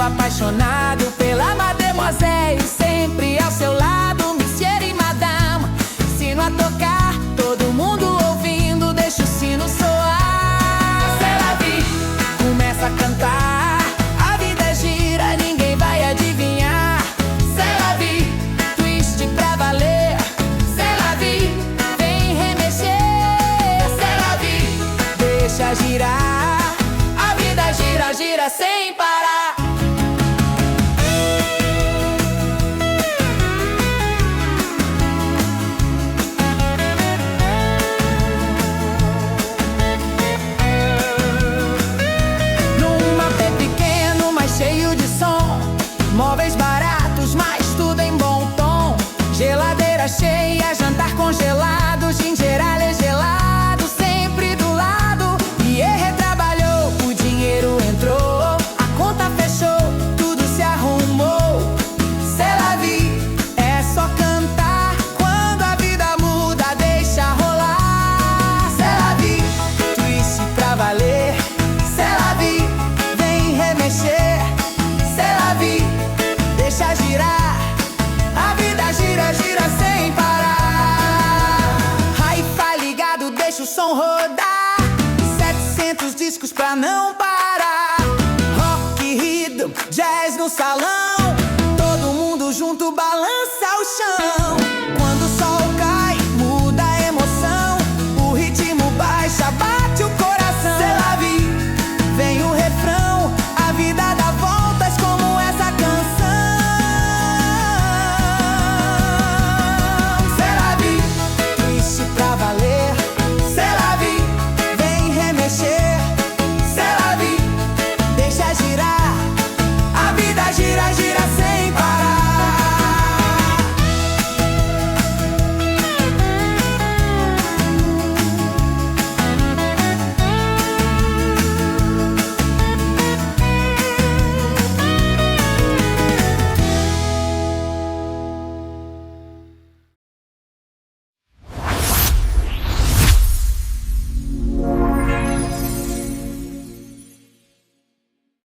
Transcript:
apaixonado pela Mademoiselle, sempre ao seu lado, Monsieur e Madame. Sino a tocar, todo mundo ouvindo, deixa o sino soar. C'est la vie, começa a cantar, a vida gira, ninguém vai adivinhar. C'est la vie, twist pra valer. C'est la vie, vem remexer. C'est la vie, deixa girar, a vida gira, gira sem parar. Cheio de som, móveis baratos, mas tudo em bom tom. Geladeira cheia, jantar congelado, ginger ale gelado, sempre do lado. Pierre trabalhou, o dinheiro entrou, a conta fechou, tudo se arrumou. C'est la vie, é só cantar, quando a vida muda, deixa rolar. C'est la vie, twist pra valer. C'est la vie, vem remexer. Deixa girar, a vida gira, gira sem parar. Hi-fi ligado, deixa o som rodar. 700 discos pra não parar. Rock, rhythm, jazz no salão. Todo mundo junto balança o chão.